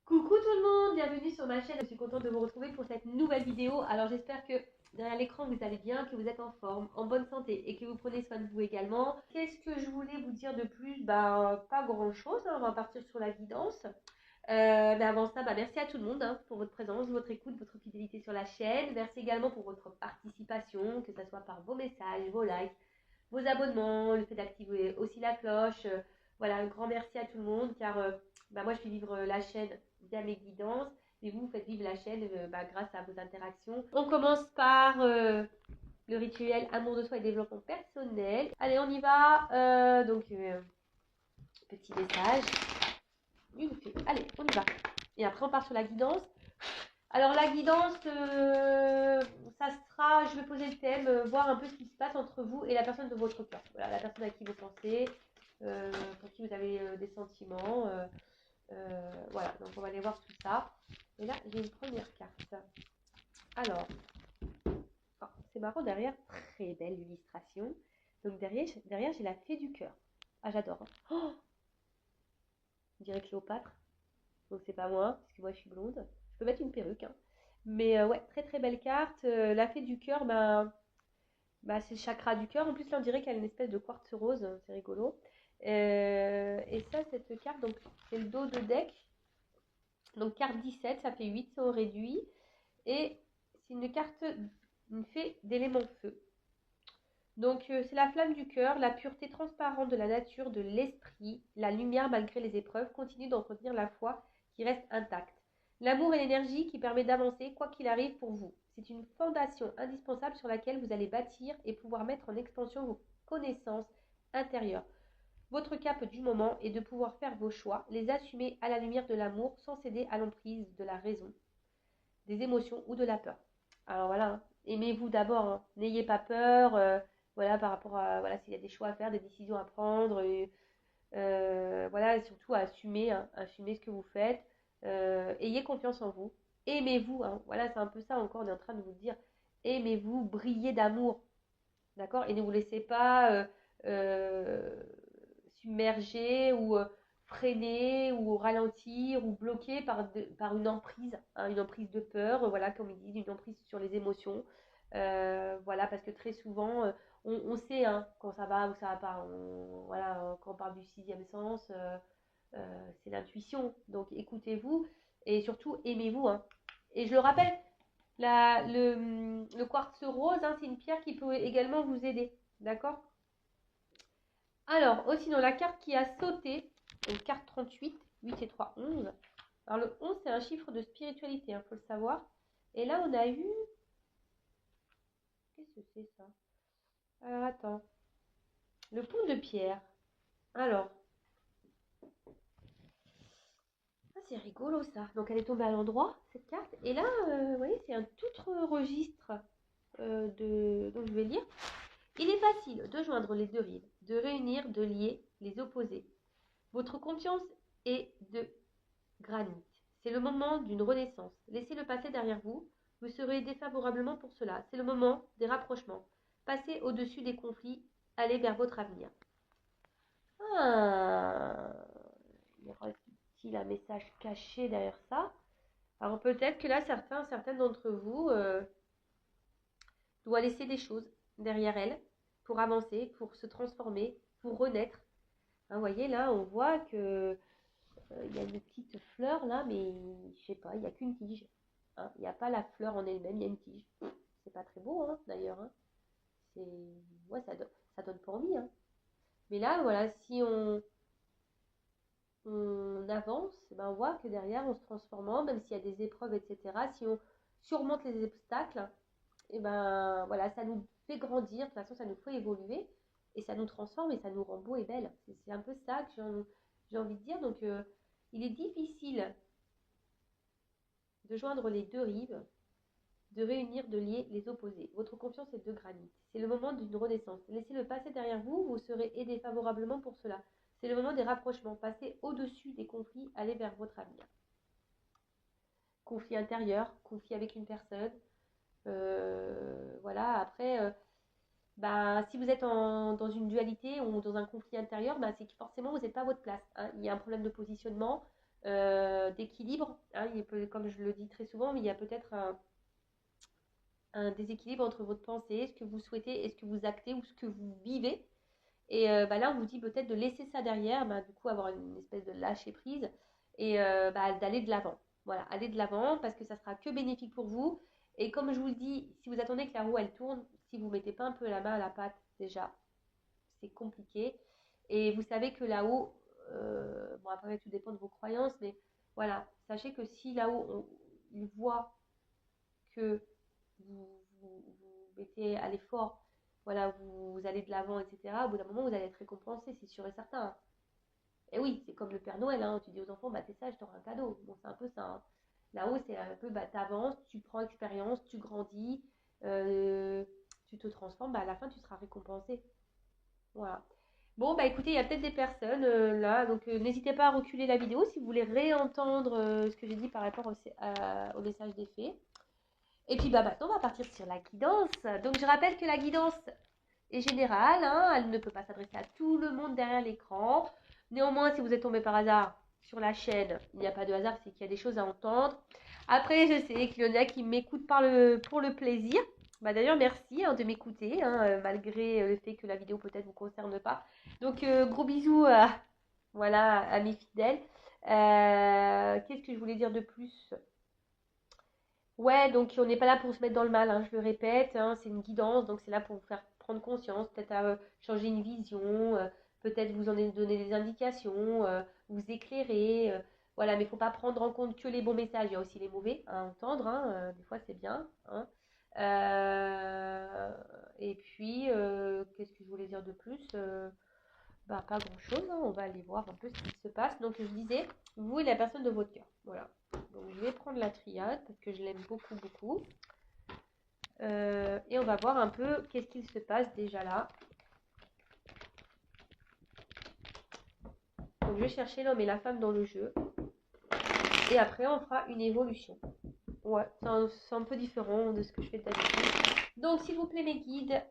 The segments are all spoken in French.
Coucou tout le monde, bienvenue sur ma chaîne, je suis contente de vous retrouver pour cette nouvelle vidéo. Alors j'espère que derrière l'écran vous allez bien, que vous êtes en forme, en bonne santé et que vous prenez soin de vous également. Qu'est-ce que je voulais vous dire de plus? Pas grand chose, on va partir sur la guidance. Mais avant ça, merci à tout le monde pour votre présence, votre écoute, votre fidélité sur la chaîne. Merci également pour votre participation, que ce soit par vos messages, vos likes, vos abonnements, le fait d'activer aussi la cloche. Voilà, un grand merci à tout le monde car moi je fais vivre la chaîne via mes guidances et vous faites vivre la chaîne grâce à vos interactions. On commence par le rituel amour de soi et développement personnel. Allez, on y va. Petit message. Allez, on y va. Et après, on part sur la guidance. Alors, la guidance, ça sera, je vais poser le thème, voir un peu ce qui se passe entre vous et la personne de votre cœur. Voilà, la personne à qui vous pensez, pour qui vous avez des sentiments. Voilà, donc on va aller voir tout ça. Et là, j'ai une première carte. Alors, c'est marrant, derrière, très belle illustration. Donc derrière j'ai la fée du cœur. Ah, j'adore. Oh, on dirait Cléopâtre. Donc c'est pas moi, parce que moi je suis blonde. Je peux mettre une perruque. Mais ouais, très très belle carte. La fée du cœur, c'est le chakra du cœur. En plus, là, on dirait qu'elle a une espèce de quartz rose. C'est rigolo. Et ça, cette carte, donc c'est le dos de deck. Donc carte 17, ça fait 8, c'est au réduit. Et c'est une carte, une fée d'élément feu. Donc c'est la flamme du cœur, la pureté transparente de la nature, de l'esprit, la lumière malgré les épreuves, continue d'entretenir la foi qui reste intacte. L'amour est l'énergie qui permet d'avancer quoi qu'il arrive pour vous. C'est une fondation indispensable sur laquelle vous allez bâtir et pouvoir mettre en expansion vos connaissances intérieures. Votre cap du moment est de pouvoir faire vos choix, les assumer à la lumière de l'amour sans céder à l'emprise de la raison, des émotions ou de la peur. Alors voilà, aimez-vous d'abord, n'ayez pas peur, voilà, par rapport à, voilà, s'il y a des choix à faire, des décisions à prendre, voilà, et surtout à assumer, assumer ce que vous faites, ayez confiance en vous, aimez-vous, voilà, c'est un peu ça encore, on est en train de vous dire, aimez-vous, brillez d'amour, d'accord, et ne vous laissez pas submerger ou freiner ou ralentir ou bloquer par une emprise de peur, voilà, comme ils disent, une emprise sur les émotions. Voilà, parce que très souvent, on sait quand ça va ou ça va pas. Voilà, quand on parle du sixième sens, c'est l'intuition. Donc écoutez-vous et surtout aimez-vous. Et je le rappelle, le quartz rose, c'est une pierre qui peut également vous aider. D'accord? Alors, aussi dans la carte qui a sauté, donc carte 38, 8 et 3, 11. Alors le 11, c'est un chiffre de spiritualité, il faut le savoir. Et là, on a eu... Qu'est-ce que c'est ça? Alors, attends. Le pont de pierre. Alors, c'est rigolo ça. Donc, elle est tombée à l'endroit, cette carte. Et là, vous voyez, c'est un tout autre registre donc, je vais lire. Il est facile de joindre les deux rives, de réunir, de lier les opposés. Votre confiance est de granit. C'est le moment d'une renaissance. Laissez le passé derrière vous. Vous serez défavorablement pour cela. C'est le moment des rapprochements. Passez au-dessus des conflits. Allez vers votre avenir. Ah, y aura-t-il un message caché derrière ça? Alors peut-être que là, certaines d'entre vous doivent laisser des choses derrière elles pour avancer, pour se transformer, pour renaître. Vous voyez, là, on voit que il y a une petite fleur là, mais je sais pas, il n'y a qu'une tige. Il n'y a pas la fleur en elle-même, il y a une tige. C'est pas très beau d'ailleurs. C'est... Ouais, ça donne pas envie. Mais là, voilà, si on avance, on voit que derrière, on se transformant, même s'il y a des épreuves, etc., si on surmonte les obstacles, et voilà, ça nous fait grandir, de toute façon, ça nous fait évoluer, et ça nous transforme, et ça nous rend beau et belle. C'est un peu ça que j'ai envie de dire. Donc, il est difficile de joindre les deux rives, de réunir, de lier les opposés. Votre confiance est de granit. C'est le moment d'une renaissance. Laissez le passé derrière vous, vous serez aidé favorablement pour cela. C'est le moment des rapprochements. Passez au-dessus des conflits, allez vers votre avenir. Conflit intérieur, conflit avec une personne. Voilà, après, si vous êtes dans une dualité ou dans un conflit intérieur, c'est que forcément vous n'êtes pas à votre place. Il y a un problème de positionnement, d'équilibre. Hein, comme je le dis très souvent, mais il y a peut-être un déséquilibre entre votre pensée, ce que vous souhaitez et ce que vous actez ou ce que vous vivez. Et là, on vous dit peut-être de laisser ça derrière, du coup, avoir une espèce de lâcher prise et d'aller de l'avant. Voilà, aller de l'avant parce que ça sera que bénéfique pour vous. Et comme je vous le dis, si vous attendez que la roue elle tourne, si vous ne mettez pas un peu la main à la pâte déjà, c'est compliqué. Et vous savez que là-haut, bon après tout dépend de vos croyances, mais voilà, sachez que si là-haut il voit que vous mettez à l'effort, voilà, vous allez de l'avant, etc., au bout d'un moment, vous allez être récompensé, c'est sûr et certain. Et oui, c'est comme le Père Noël, hein, tu dis aux enfants, t'es sage, t'auras un cadeau. Bon, c'est un peu ça. Hein. Là-haut, c'est un peu, t'avances, tu prends expérience, tu grandis, tu te transformes, à la fin, tu seras récompensé. Voilà. Bon, écoutez, il y a peut-être des personnes là, donc n'hésitez pas à reculer la vidéo si vous voulez réentendre ce que j'ai dit par rapport au message des fées. Et puis maintenant, on va partir sur la guidance. Donc je rappelle que la guidance est générale, hein, elle ne peut pas s'adresser à tout le monde derrière l'écran. Néanmoins, si vous êtes tombé par hasard sur la chaîne, il n'y a pas de hasard, c'est qu'il y a des choses à entendre. Après, je sais qu'il y en a qui m'écoutent pour le plaisir. D'ailleurs, merci de m'écouter, malgré le fait que la vidéo peut-être ne vous concerne pas. Donc, gros bisous voilà, à mes fidèles. Qu'est-ce que je voulais dire de plus? Ouais, donc on n'est pas là pour se mettre dans le mal, hein, je le répète, hein, c'est une guidance, donc c'est là pour vous faire prendre conscience, peut-être à changer une vision, peut-être vous en donner des indications, vous éclairer, voilà, mais il ne faut pas prendre en compte que les bons messages, il y a aussi les mauvais à entendre, hein, des fois c'est bien. Hein. Et puis, qu'est-ce que je voulais dire de plus? Pas grand-chose, hein, on va aller voir un peu ce qui se passe. Donc je disais, vous et la personne de votre cœur, voilà. Donc je vais prendre la triade parce que je l'aime beaucoup, beaucoup. Et on va voir un peu qu'est-ce qu'il se passe déjà là. Donc je vais chercher l'homme et la femme dans le jeu. Et après on fera une évolution. Ouais, c'est un peu différent de ce que je fais d'habitude. Donc s'il vous plaît mes guides,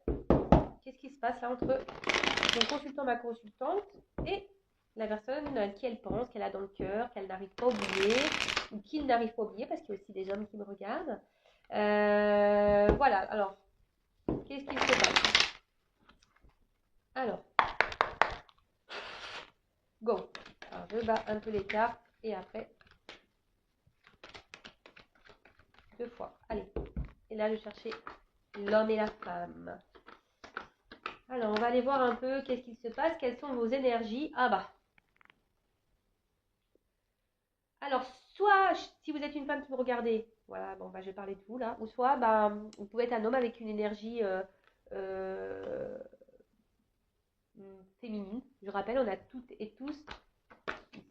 qu'est-ce qui se passe là entre mon consultant, ma consultante et la personne à qui elle pense, qu'elle a dans le cœur, qu'elle n'arrive pas à oublier, ou qu'il n'arrive pas à oublier, parce qu'il y a aussi des hommes qui me regardent. Voilà, alors, qu'est-ce qu'il se passe? Alors, go. Alors, je bats un peu les cartes, et après, 2 fois. Allez, et là, je cherchais l'homme et la femme. Alors, on va aller voir un peu qu'est-ce qu'il se passe, quelles sont vos énergies. Alors, soit si vous êtes une femme qui me regardez, voilà, je vais parler de vous là, ou soit vous pouvez être un homme avec une énergie euh, féminine. Je rappelle, on a toutes et tous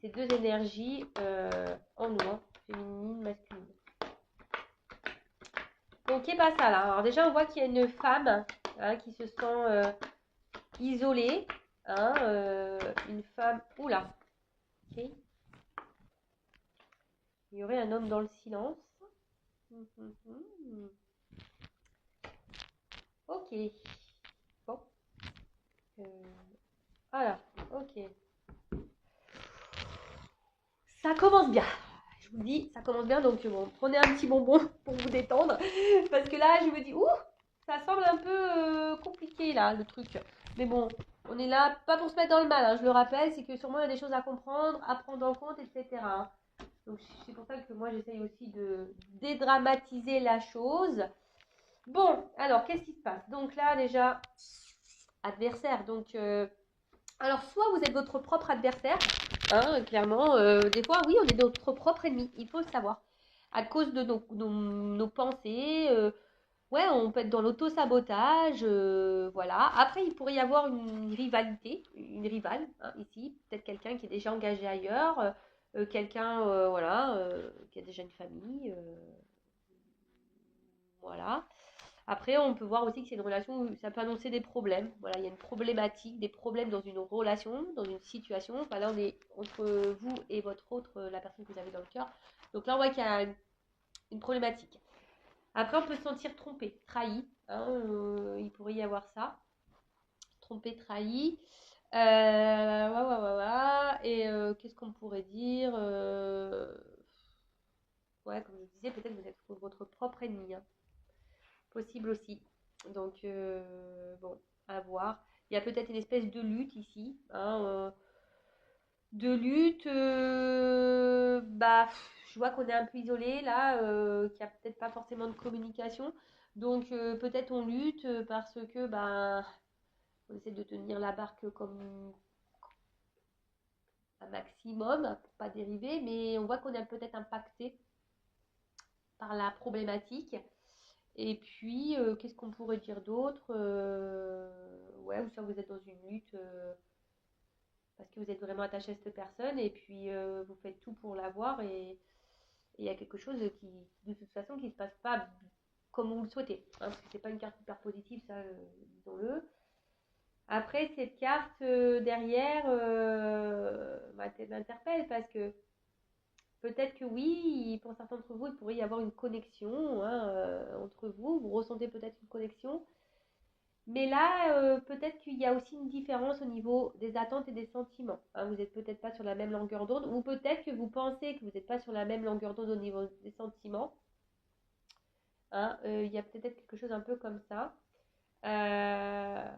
ces deux énergies en nous, hein, féminine, masculine. Donc, qu'est-ce pas ça là? Alors déjà, on voit qu'il y a une femme qui se sent isolée, hein, une femme. Oula, ok. Il y aurait un homme dans le silence. Ok. Bon. Voilà, ok. Ça commence bien. Je vous dis, ça commence bien. Donc, bon, prenez un petit bonbon pour vous détendre. Parce que là, je me dis, ouh, ça semble un peu compliqué, là, le truc. Mais bon, on est là, pas pour se mettre dans le mal, hein, je le rappelle. C'est que sûrement, il y a des choses à comprendre, à prendre en compte, etc. Hein. Donc, c'est pour ça que moi, j'essaye aussi de dédramatiser la chose. Bon, alors, qu'est-ce qui se passe? Donc là, déjà, adversaire. Donc, alors, soit vous êtes votre propre adversaire, hein, clairement, des fois, oui, on est notre propre ennemi, il faut le savoir. À cause de nos pensées, ouais, on peut être dans l'auto-sabotage, voilà. Après, il pourrait y avoir une rivalité, une rivale, hein, ici. Peut-être quelqu'un qui est déjà engagé ailleurs, quelqu'un, voilà, qui a déjà une famille, voilà. Après, on peut voir aussi que c'est une relation où ça peut annoncer des problèmes. Voilà, il y a une problématique, des problèmes dans une relation, dans une situation. Enfin, là, on est entre vous et votre autre, la personne que vous avez dans le cœur. Donc là, on voit qu'il y a une problématique. Après, on peut se sentir trompé, trahi. Hein, il pourrait y avoir ça. Trompé, trahi. Et qu'est-ce qu'on pourrait dire disais, peut-être vous êtes votre propre ennemi, hein. Possible aussi. Donc, bon, à voir. Il y a peut-être une espèce de lutte ici, hein, de lutte. Bah, je vois qu'on est un peu isolé là, qu'il n'y a peut-être pas forcément de communication. Donc, peut-être on lutte parce que, bah, on essaie de tenir la barque comme un maximum pour pas dériver, mais on voit qu'on est peut-être impacté par la problématique. Et puis, qu'est-ce qu'on pourrait dire d'autre? Ouais, ou soit vous êtes dans une lutte parce que vous êtes vraiment attaché à cette personne et puis vous faites tout pour l'avoir et il y a quelque chose qui, de toute façon, qui ne se passe pas comme vous le souhaitez, hein, parce que c'est pas une carte hyper positive, ça, disons-le. Après, cette carte derrière m'interpelle parce que peut-être que oui, pour certains d'entre vous, il pourrait y avoir une connexion, hein, entre vous. Vous ressentez peut-être une connexion. Mais là, peut-être qu'il y a aussi une différence au niveau des attentes et des sentiments, hein. Vous n'êtes peut-être pas sur la même longueur d'onde, ou peut-être que vous pensez que vous n'êtes pas sur la même longueur d'onde au niveau des sentiments, hein. Il y a peut-être quelque chose un peu comme ça. Euh,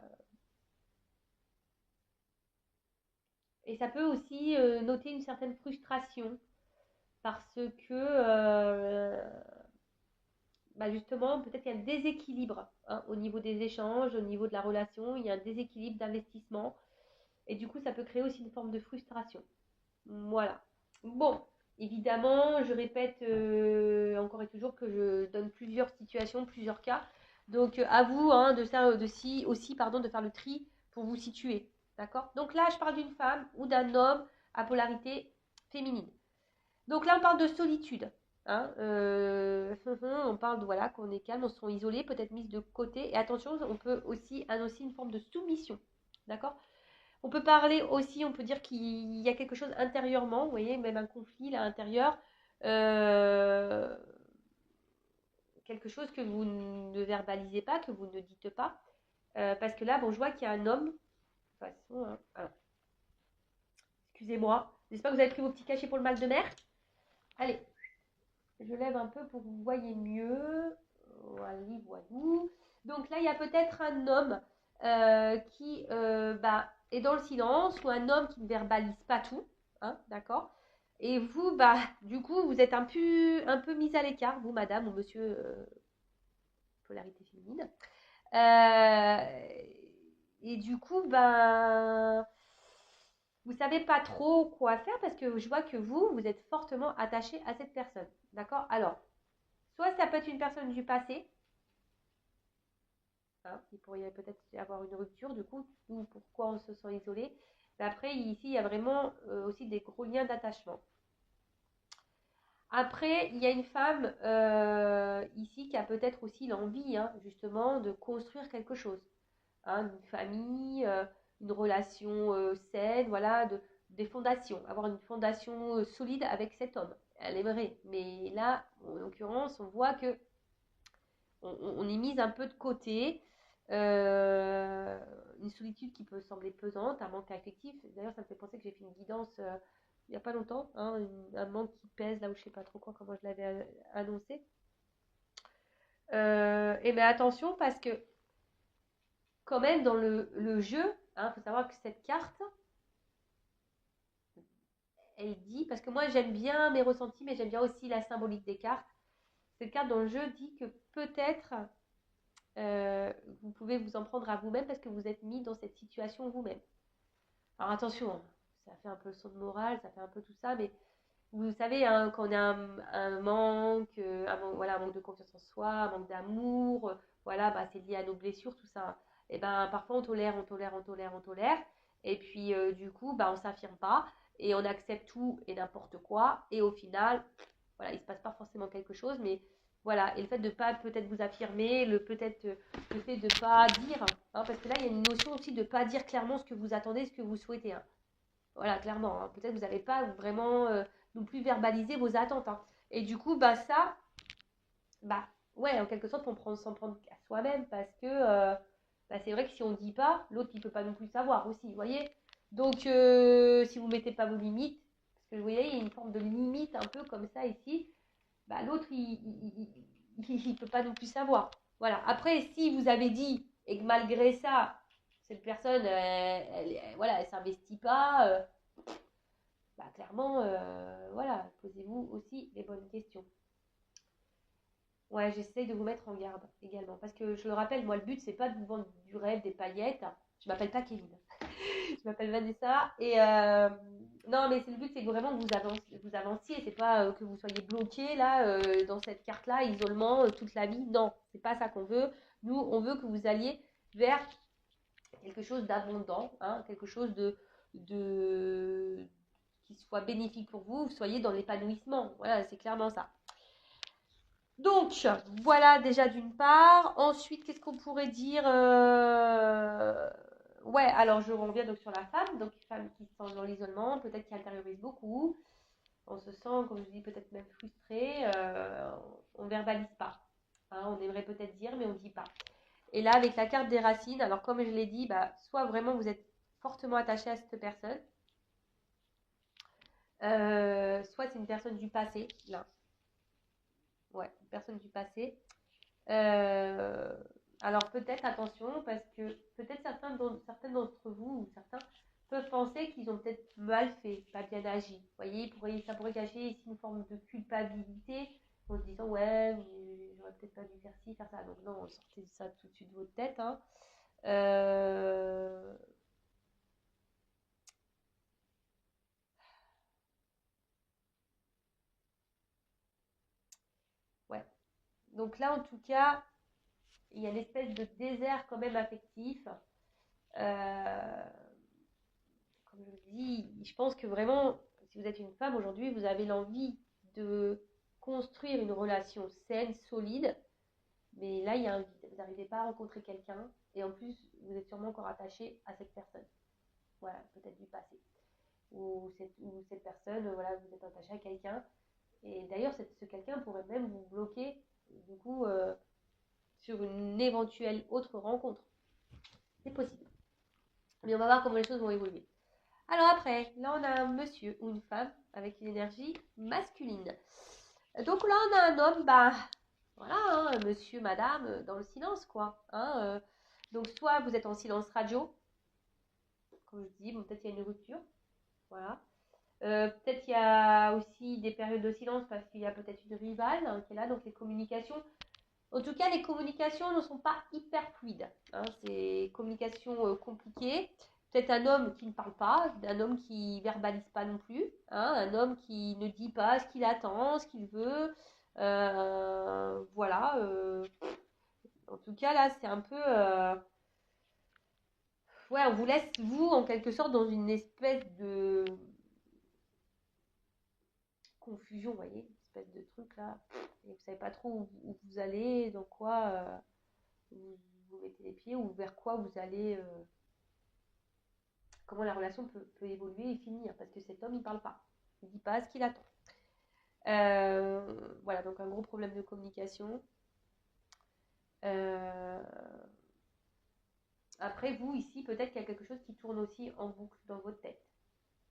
et ça peut aussi noter une certaine frustration parce que bah justement, peut-être qu'il y a un déséquilibre, hein, au niveau des échanges, au niveau de la relation, il y a un déséquilibre d'investissement. Et du coup, ça peut créer aussi une forme de frustration. Voilà. Bon, évidemment, je répète encore et toujours que je donne plusieurs situations, plusieurs cas. Donc, à vous, hein, aussi, pardon, de faire le tri pour vous situer. D'accord? Donc là, je parle d'une femme ou d'un homme à polarité féminine. Donc là, on parle de solitude, hein. On parle de, voilà, qu'on est calme, on se sent isolé, peut-être mise de côté. Et attention, on peut aussi annoncer une forme de soumission. D'accord? On peut parler aussi, on peut dire qu'il y a quelque chose intérieurement, vous voyez, même un conflit là intérieur, euh, quelque chose que vous ne verbalisez pas, que vous ne dites pas. Parce que là, bon, je vois qu'il y a un homme. De toute façon, hein, alors, excusez-moi. J'espère que vous avez pris vos petits cachets pour le mal de mer. Allez, je lève un peu pour que vous voyez mieux. Voilà, voilou. Donc là, il y a peut-être un homme qui bah, est dans le silence ou un homme qui ne verbalise pas tout, hein, d'accord? Et vous, bah, du coup, vous êtes un peu mis à l'écart, vous, madame ou monsieur, polarité féminine. Euh, et du coup, ben, vous savez pas trop quoi faire parce que je vois que vous êtes fortement attaché à cette personne, d'accord? Alors, soit ça peut être une personne du passé, hein, il pourrait peut-être y avoir une rupture, du coup, ou pourquoi on se sent isolé. Mais après, ici, il y a vraiment aussi des gros liens d'attachement. Après, il y a une femme ici qui a peut-être aussi l'envie, hein, justement, de construire quelque chose, hein, une famille, une relation saine, voilà, des fondations, avoir une fondation solide avec cet homme. Elle aimerait, mais là, en l'occurrence, on voit que on est mise un peu de côté. Une solitude qui peut sembler pesante, un manque affectif. D'ailleurs, ça me fait penser que j'ai fait une guidance il n'y a pas longtemps, hein, un manque qui pèse là où je sais pas trop quoi, comment je l'avais annoncé. Et mais attention parce que quand même dans le jeu, il faut savoir que cette carte, elle dit, parce que moi j'aime bien mes ressentis, mais j'aime bien aussi la symbolique des cartes. Cette carte dans le jeu dit que peut-être vous pouvez vous en prendre à vous-même parce que vous êtes mis dans cette situation vous-même. Alors attention, hein, ça fait un peu le son de morale, ça fait un peu tout ça, mais vous savez, hein, quand on a un manque, voilà, un manque de confiance en soi, un manque d'amour, voilà, bah, c'est lié à nos blessures, tout ça. Et ben parfois on tolère, on tolère, on tolère, on tolère, et puis du coup, bah, on s'affirme pas, et on accepte tout et n'importe quoi, et au final, voilà, il se passe pas forcément quelque chose, mais voilà, et le fait de pas peut-être vous affirmer, peut-être le fait de pas dire, hein, parce que là il y a une notion aussi de pas dire clairement ce que vous attendez, ce que vous souhaitez, hein. Voilà, clairement, hein. Peut-être que vous n'avez pas vraiment non plus verbalisé vos attentes, hein. Et du coup, bah ça, bah ouais, en quelque sorte, s'en prendre à soi-même parce que bah, c'est vrai que si on ne dit pas, l'autre il peut pas non plus savoir aussi, vous voyez. Donc si vous mettez pas vos limites, parce que vous voyez, il y a une forme de limite un peu comme ça ici, bah, l'autre, il peut pas non plus savoir. Voilà. Après, si vous avez dit et que malgré ça, cette personne, voilà, elle s'investit pas, bah, clairement, voilà, posez-vous aussi les bonnes questions. Ouais, j'essaie de vous mettre en garde également. Parce que je le rappelle, moi, le but, c'est pas de vous vendre du rêve, des paillettes. Je m'appelle pas Kevin. Je m'appelle Vanessa. Et non, mais c'est le but, c'est que vraiment vous avanciez. C'est pas que vous soyez bloqué là, dans cette carte-là, isolement, toute la vie. Non, c'est pas ça qu'on veut. Nous, on veut que vous alliez vers quelque chose d'abondant, hein, quelque chose de qui soit bénéfique pour vous. Vous soyez dans l'épanouissement. Voilà, c'est clairement ça. Donc, voilà déjà d'une part. Ensuite, qu'est-ce qu'on pourrait dire Ouais, alors je reviens donc sur la femme. Donc, une femme qui se sent dans l'isolement, peut-être qui intériorise beaucoup. On se sent, comme je dis, peut-être même frustré. On ne verbalise pas. Hein, on aimerait peut-être dire, mais on ne dit pas. Et là, avec la carte des racines, alors comme je l'ai dit, bah, soit vraiment vous êtes fortement attaché à cette personne, soit c'est une personne du passé, là. Ouais, une personne du passé. Alors peut-être attention parce que peut-être certaines d'entre vous ou certains peuvent penser qu'ils ont peut-être mal fait, pas bien agi. Vous voyez, ça pourrait cacher ici une forme de culpabilité en se disant ouais, j'aurais peut-être pas dû faire ci, faire ça. Donc non, sortez ça tout de suite de votre tête. Hein. Euh, ouais. Donc là en tout cas, il y a une espèce de désert quand même affectif. Euh, Comme je vous dis, je pense que vraiment, si vous êtes une femme aujourd'hui, vous avez l'envie de construire une relation saine, solide, mais là, il y a un vide. Vous n'arrivez pas à rencontrer quelqu'un, et en plus, vous êtes sûrement encore attaché à cette personne. Voilà, peut-être du passé. Ou cette personne, voilà, vous êtes attaché à quelqu'un, et d'ailleurs, ce quelqu'un pourrait même vous bloquer, du coup, sur une éventuelle autre rencontre. C'est possible. Mais on va voir comment les choses vont évoluer. Alors après, là on a un monsieur ou une femme avec une énergie masculine. Donc là on a un homme, bah voilà, hein, monsieur, madame, dans le silence quoi. Hein, donc soit vous êtes en silence radio, comme je dis, bon, peut-être il y a une rupture, voilà. Peut-être il y a aussi des périodes de silence parce qu'il y a peut-être une rivale hein, qui est là, donc les communications. En tout cas, les communications ne sont pas hyper fluides. Hein, c'est communication compliquée. Peut-être un homme qui ne parle pas, un homme qui verbalise pas non plus, hein, un homme qui ne dit pas ce qu'il attend, ce qu'il veut. Voilà. En tout cas, là, c'est un peu... ouais, on vous laisse, vous, en quelque sorte, dans une espèce de confusion, vous voyez, une espèce de truc là. Et vous savez pas trop où vous allez, dans quoi vous mettez les pieds, ou vers quoi vous allez... comment la relation peut évoluer et finir, parce que cet homme, il parle pas. Il dit pas ce qu'il attend. Voilà, donc un gros problème de communication. Après, vous, ici, peut-être qu'il y a quelque chose qui tourne aussi en boucle dans votre tête.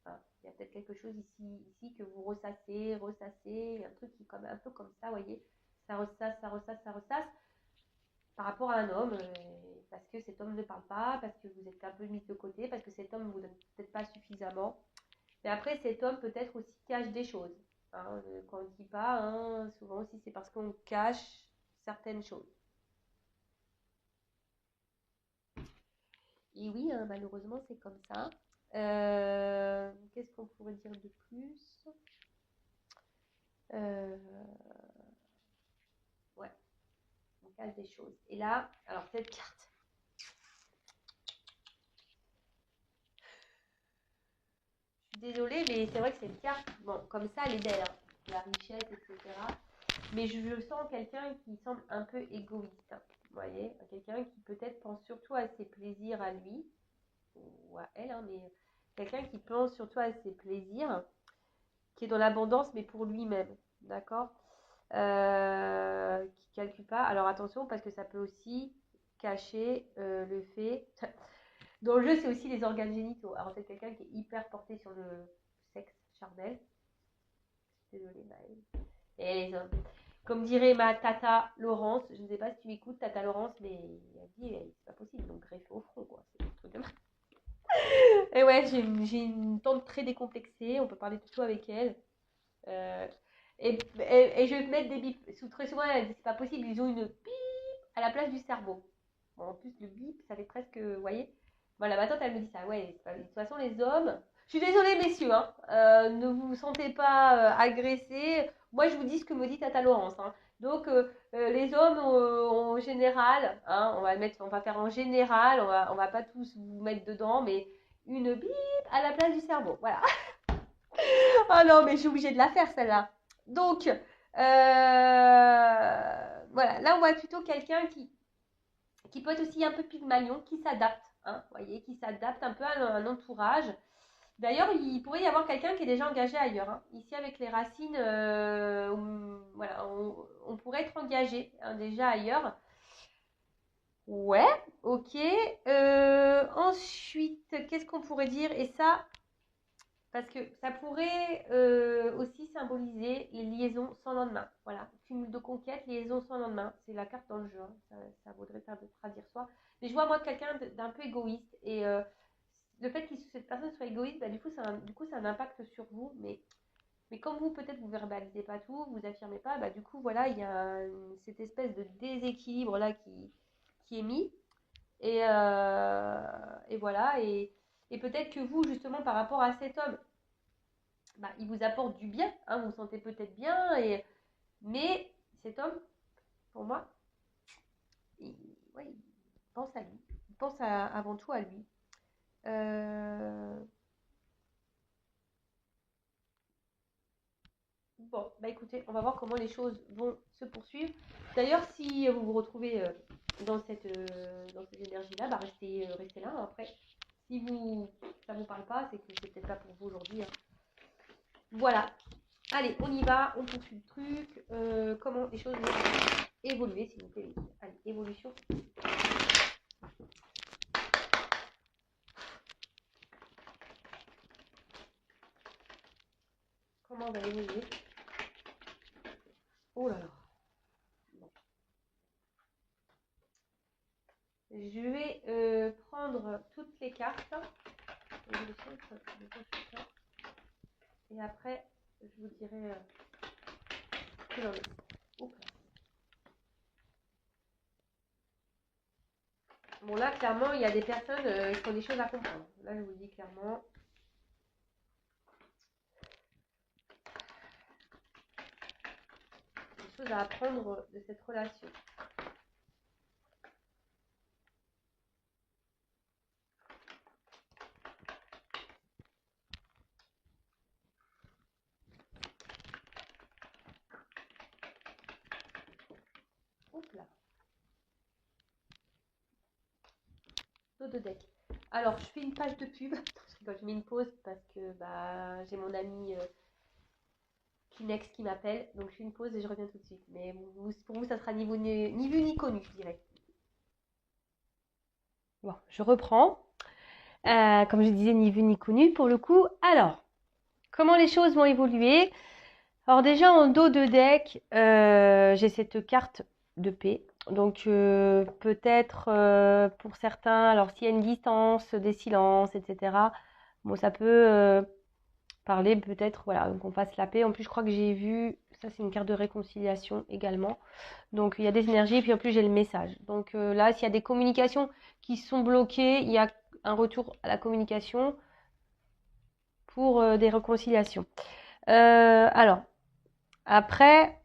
Hein. Il y a peut-être quelque chose ici que vous ressassez, un truc qui est comme, un peu comme ça, vous voyez. Ça ressasse, ça ressasse, ça ressasse. Par rapport à un homme, parce que cet homme ne parle pas, parce que vous êtes un peu mis de côté, parce que cet homme ne vous donne peut-être pas suffisamment. Mais après, cet homme peut-être aussi cache des choses. Hein. Quand on ne dit pas, hein, souvent aussi c'est parce qu'on cache certaines choses. Et oui, hein, malheureusement, c'est comme ça. Qu'est-ce qu'on pourrait dire de plus euh, Ouais, on cache des choses. Et là, alors cette carte. Je suis désolée, mais c'est vrai que cette carte, bon, comme ça, elle est belle. Hein. La richesse, etc. Mais je sens quelqu'un qui semble un peu égoïste. Hein. Vous voyez, quelqu'un qui peut-être pense surtout à ses plaisirs à lui, ou à elle, hein, mais quelqu'un qui pense surtout à ses plaisirs, qui est dans l'abondance, mais pour lui-même, d'accord qui ne calcule pas. Alors attention, parce que ça peut aussi cacher le fait... Dans le jeu, c'est aussi les organes génitaux. Alors c'est quelqu'un qui est hyper porté sur le sexe charnel. Désolée, Maëlle. Et les hommes. Comme dirait ma tata Laurence, je ne sais pas si tu écoutes tata Laurence, mais elle dit c'est pas possible, donc greffer au front, quoi. C'est un truc de malade. Et ouais, j'ai une tante très décomplexée, on peut parler de tout avec elle. Euh, et je vais mettre des bips. Très souvent, elle dit c'est pas possible, ils ont une bip à la place du cerveau. Bon, en plus, le bip, ça fait presque, vous voyez. Voilà, ma tante, elle me dit ça. Ouais, de toute façon, les hommes. Je suis désolée, messieurs, hein, ne vous sentez pas agressés. Moi, je vous dis ce que me dit Tata Laurence. Hein. Donc, les hommes, en général, hein, on va faire en général, on va pas tous vous mettre dedans, mais une bip à la place du cerveau. Voilà. Oh non, mais je suis obligée de la faire, celle-là. Donc, voilà. Là, on voit plutôt quelqu'un qui peut être aussi un peu pygmalion, qui s'adapte, hein, voyez, qui s'adapte un peu à un entourage. D'ailleurs, il pourrait y avoir quelqu'un qui est déjà engagé ailleurs. Hein. Ici, avec les racines, voilà, on pourrait être engagé hein, déjà ailleurs. Ouais, ok. Ensuite, qu'est-ce qu'on pourrait dire? Et ça, parce que ça pourrait aussi symboliser les liaisons sans lendemain. Voilà, cumul de conquêtes, liaison sans lendemain. C'est la carte dans le jeu. Hein. Ça voudrait un peu traduire soi. Mais je vois moi quelqu'un d'un peu égoïste. Et le fait que cette personne soit égoïste, bah, du coup, ça a un impact sur vous. Mais comme vous, peut-être, vous verbalisez pas tout, vous affirmez pas, bah, du coup, voilà, il y a cette espèce de déséquilibre là qui est mis. Et voilà. Et peut-être que vous, justement, par rapport à cet homme, bah, il vous apporte du bien, hein, vous vous sentez peut-être bien, mais cet homme, pour moi, ouais, il pense à lui, il pense avant tout à lui. Euh, Bon, bah écoutez, on va voir comment les choses vont se poursuivre. D'ailleurs, si vous vous retrouvez dans cette énergie-là, bah restez là. Hein, après, si ça vous parle pas, c'est que c'est peut-être pas pour vous aujourd'hui. Hein. Voilà. Allez, on y va, on poursuit le truc. Comment les choses vont évoluer, s'il vous plaît. Allez, évolution. Comment on va évoluer? Oh là là. Bon. Je vais prendre toutes les cartes. Et après, je vous dirai ce qu'il en est. Bon, là, clairement, il y a des personnes qui ont des choses à comprendre. Là, je vous le dis clairement. Des choses à apprendre de cette relation. Oups là. Dos de deck. Alors, je fais une page de pub. Je mets une pause parce que bah, j'ai mon ami Kleenex qui m'appelle. Donc, je fais une pause et je reviens tout de suite. Mais pour vous, ça sera ni vu ni connu, je dirais. Bon, je reprends. Comme je disais, ni vu ni connu pour le coup. Alors, comment les choses vont évoluer? Alors déjà en dos de deck, j'ai cette carte de paix. Donc peut-être pour certains, alors s'il y a une distance, des silences, etc. Bon, ça peut parler peut-être, voilà, qu'on fasse la paix. En plus, je crois que j'ai vu, ça c'est une carte de réconciliation également. Donc il y a des énergies et puis en plus j'ai le message. Donc là, s'il y a des communications qui sont bloquées, il y a un retour à la communication pour des réconciliations. Alors, après,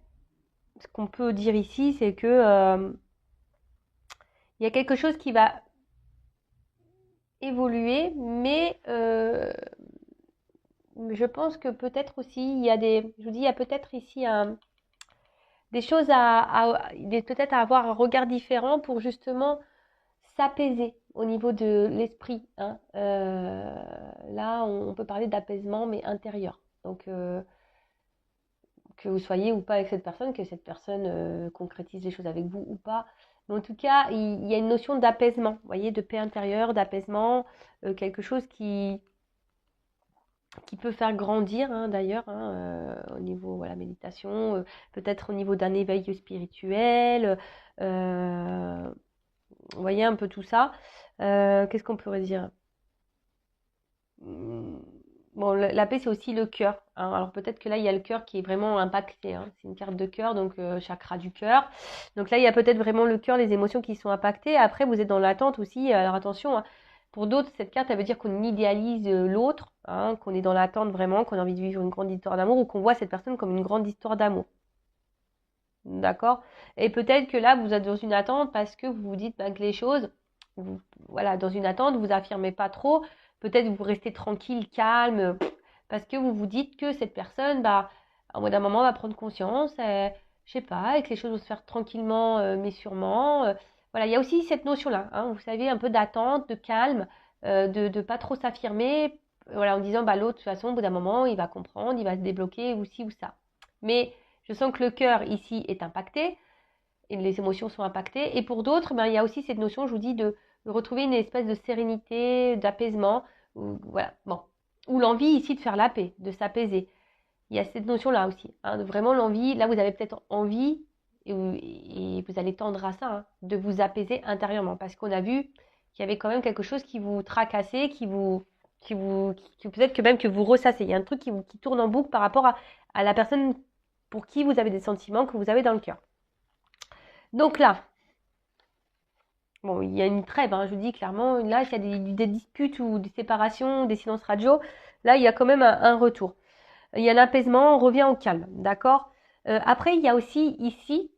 ce qu'on peut dire ici, c'est que il y a quelque chose qui va évoluer, mais je pense que peut-être aussi il y a je vous dis, il y a peut-être ici des choses peut-être à avoir un regard différent pour justement s'apaiser au niveau de l'esprit. Hein. Là, on peut parler d'apaisement, mais intérieur. Donc que vous soyez ou pas avec cette personne, que cette personne concrétise les choses avec vous ou pas. Mais en tout cas, il y a une notion d'apaisement, vous voyez, de paix intérieure, d'apaisement, quelque chose qui peut faire grandir d'ailleurs au niveau voilà, méditation, peut-être au niveau d'un éveil spirituel, vous voyez un peu tout ça. Qu'est-ce qu'on pourrait dire? Bon, la paix, c'est aussi le cœur. Alors peut-être que là, il y a le cœur qui est vraiment impacté. C'est une carte de cœur, donc chakra du cœur. Donc là, il y a peut-être vraiment le cœur, les émotions qui sont impactées. Après, vous êtes dans l'attente aussi. Alors attention, pour d'autres, cette carte, elle veut dire qu'on idéalise l'autre, qu'on est dans l'attente vraiment, qu'on a envie de vivre une grande histoire d'amour ou qu'on voit cette personne comme une grande histoire d'amour. D'accord? Et peut-être que là, vous êtes dans une attente parce que vous vous dites que les choses, voilà, dans une attente, vous affirmez pas trop. Peut-être vous restez tranquille, calme, parce que vous vous dites que cette personne, au bout d'un moment, va prendre conscience, je sais pas, et que les choses vont se faire tranquillement, mais sûrement. Voilà, il y a aussi cette notion-là, vous savez, un peu d'attente, de calme, de ne pas trop s'affirmer, voilà, en disant, l'autre, de toute façon, au bout d'un moment, il va comprendre, il va se débloquer, ou ci ou ça. Mais je sens que le cœur ici est impacté, et les émotions sont impactées. Et pour d'autres, il y a aussi cette notion, je vous dis, de retrouver une espèce de sérénité, d'apaisement, voilà, bon, ou l'envie ici de faire la paix, de s'apaiser. Il y a cette notion-là aussi, de vraiment l'envie. Là, vous avez peut-être envie, et vous allez tendre à ça, de vous apaiser intérieurement, parce qu'on a vu qu'il y avait quand même quelque chose qui vous tracassait, qui peut-être que même que vous ressassez. Il y a un truc qui tourne en boucle par rapport à la personne pour qui vous avez des sentiments que vous avez dans le cœur. Donc là, bon, il y a une trêve, je vous dis clairement, là, s'il y a des disputes ou des séparations, des silences radio, là, il y a quand même un retour. Il y a l'apaisement, on revient au calme, d'accord? Après, il y a aussi ici,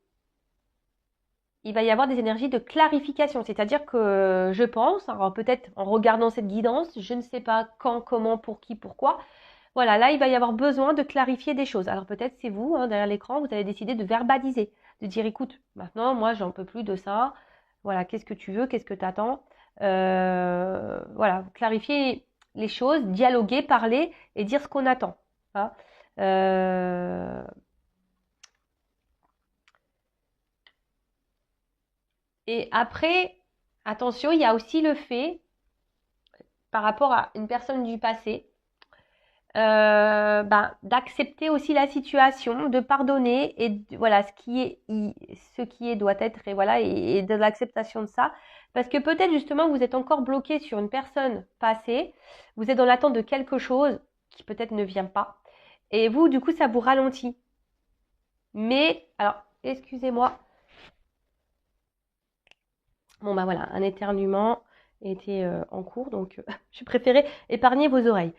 il va y avoir des énergies de clarification, c'est-à-dire que je pense, alors peut-être en regardant cette guidance, je ne sais pas quand, comment, pour qui, pourquoi, voilà, là, il va y avoir besoin de clarifier des choses. Alors peut-être c'est vous, derrière l'écran, vous avez décidé de verbaliser, de dire, écoute, maintenant, moi, j'en peux plus de ça. Voilà, qu'est-ce que tu veux, qu'est-ce que tu attends? Voilà, clarifier les choses, dialoguer, parler et dire ce qu'on attend. Euh, Et après, attention, il y a aussi le fait, par rapport à une personne du passé, d'accepter aussi la situation, de pardonner et voilà ce qui est doit être et voilà et de l'acceptation de ça parce que peut-être justement vous êtes encore bloqué sur une personne passée, vous êtes dans l'attente de quelque chose qui peut-être ne vient pas et vous du coup ça vous ralentit. Mais alors excusez-moi. Bon voilà, un éternuement était en cours donc je préférais épargner vos oreilles.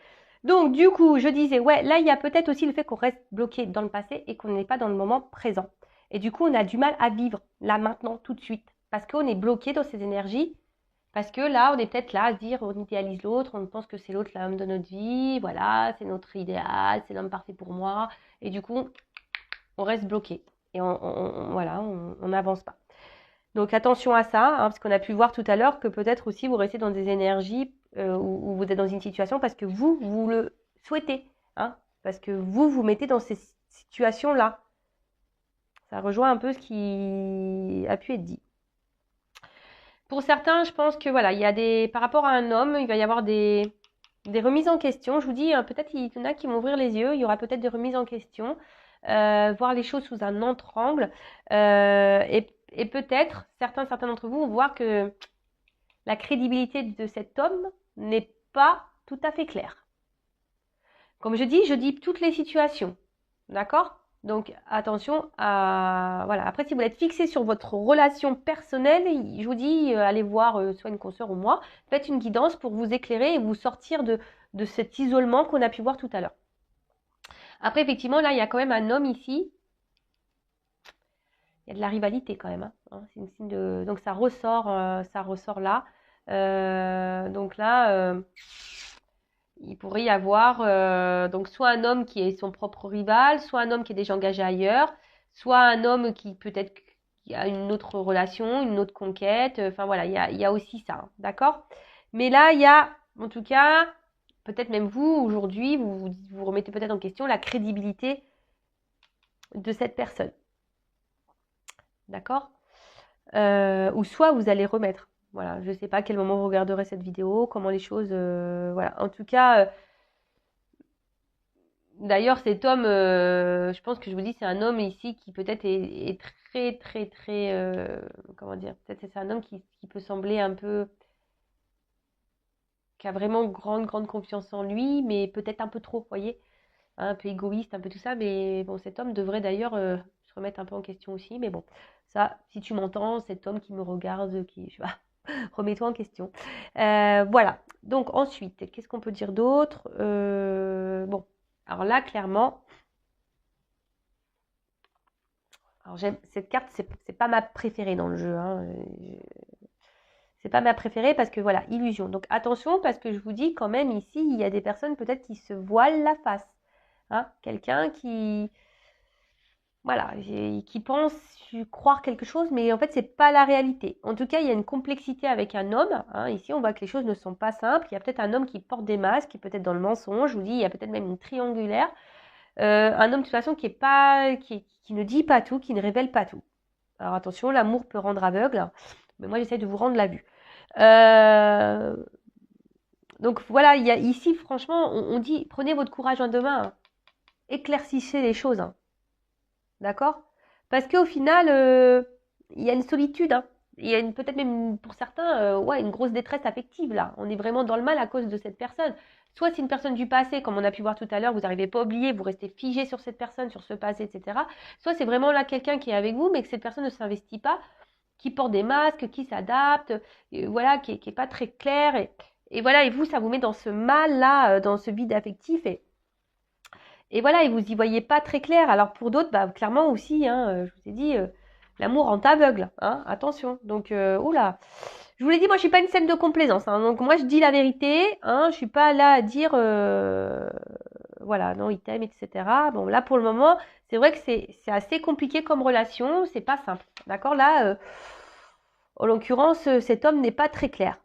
Donc, du coup, je disais, ouais, là, il y a peut-être aussi le fait qu'on reste bloqué dans le passé et qu'on n'est pas dans le moment présent. Et du coup, on a du mal à vivre là, maintenant, tout de suite. Parce qu'on est bloqué dans ces énergies. Parce que là, on est peut-être là à se dire, on idéalise l'autre, on pense que c'est l'autre l'homme de notre vie. Voilà, c'est notre idéal, c'est l'homme parfait pour moi. Et du coup, on reste bloqué. Et on n'avance pas. Donc attention à ça, parce qu'on a pu voir tout à l'heure que peut-être aussi vous restez dans des énergies où vous êtes dans une situation parce que vous le souhaitez, parce que vous mettez dans ces situations-là. Ça rejoint un peu ce qui a pu être dit. Pour certains, je pense que voilà, il y a par rapport à un homme, il va y avoir des remises en question. Je vous dis, peut-être il y en a qui vont ouvrir les yeux, il y aura peut-être des remises en question, voir les choses sous un autre angle, et peut-être certains d'entre vous vont voir que la crédibilité de cet homme n'est pas tout à fait claire. Comme je dis toutes les situations, d'accord? Donc attention à voilà. Après, si vous êtes fixé sur votre relation personnelle, je vous dis allez voir soit une consoeur ou moi, faites une guidance pour vous éclairer et vous sortir de cet isolement qu'on a pu voir tout à l'heure. Après, effectivement, là, il y a quand même un homme ici. Il y a de la rivalité quand même. C'est une signe de... Donc ça ressort là. Donc là, il pourrait y avoir donc soit un homme qui est son propre rival, soit un homme qui est déjà engagé ailleurs, soit un homme qui peut-être qui a une autre relation, une autre conquête. Enfin voilà, il y a aussi ça, d'accord? Mais là, il y a, en tout cas, peut-être même vous, aujourd'hui, vous remettez peut-être en question la crédibilité de cette personne. D'accord? Ou soit vous allez remettre. Voilà, je ne sais pas à quel moment vous regarderez cette vidéo, comment les choses... voilà, en tout cas, D'ailleurs, cet homme, je pense que je vous dis, c'est un homme ici qui peut-être est très, très, très, comment dire, peut-être c'est un homme qui peut sembler un peu, qui a vraiment grande, grande confiance en lui, mais peut-être un peu trop, vous voyez, hein, un peu égoïste, un peu tout ça. Mais bon, cet homme devrait d'ailleurs se remettre un peu en question aussi. Mais bon, ça, si tu m'entends, cet homme qui me regarde, qui, je sais pas, remets-toi en question. Voilà. Donc ensuite, qu'est-ce qu'on peut dire d'autre? Bon, alors là, clairement, alors j'aime cette carte, c'est pas ma préférée dans le jeu, hein. C'est pas ma préférée parce que voilà, illusion. Donc attention parce que je vous dis quand même ici, il y a des personnes peut-être qui se voilent la face, hein. Quelqu'un qui, voilà, qui pense croire quelque chose, mais en fait c'est pas la réalité. En tout cas, il y a une complexité avec un homme, hein. Ici, on voit que les choses ne sont pas simples. Il y a peut-être un homme qui porte des masques, qui est peut-être dans le mensonge. Je vous dis, il y a peut-être même une triangulaire. Un homme de toute façon qui est pas, qui ne dit pas tout, qui ne révèle pas tout. Alors attention, l'amour peut rendre aveugle, mais moi j'essaie de vous rendre la vue. Euh, donc voilà, il y a ici, franchement, on dit prenez votre courage en deux mains, hein. Éclaircissez les choses, hein. D'accord? Parce qu'au final, il y a une solitude, hein. Il y a peut-être même pour certains, ouais, une grosse détresse affective là. On est vraiment dans le mal à cause de cette personne. Soit c'est une personne du passé, comme on a pu voir tout à l'heure, vous n'arrivez pas à oublier, vous restez figé sur cette personne, sur ce passé, etc. Soit c'est vraiment là quelqu'un qui est avec vous, mais que cette personne ne s'investit pas, qui porte des masques, qui s'adapte, voilà, qui est pas très clair. Et voilà, et vous, ça vous met dans ce mal-là, dans ce vide affectif. Et voilà, et vous y voyez pas très clair. Alors pour d'autres, bah, clairement aussi, hein, je vous ai dit, l'amour rend aveugle, hein, attention. Donc, oula. Je vous l'ai dit, moi, je suis pas une scène de complaisance, hein, donc moi, je dis la vérité, hein, je suis pas là à dire, voilà, non, il t'aime, etc. Bon, là, pour le moment, c'est vrai que c'est assez compliqué comme relation, c'est pas simple, d'accord? Là, en l'occurrence, cet homme n'est pas très clair.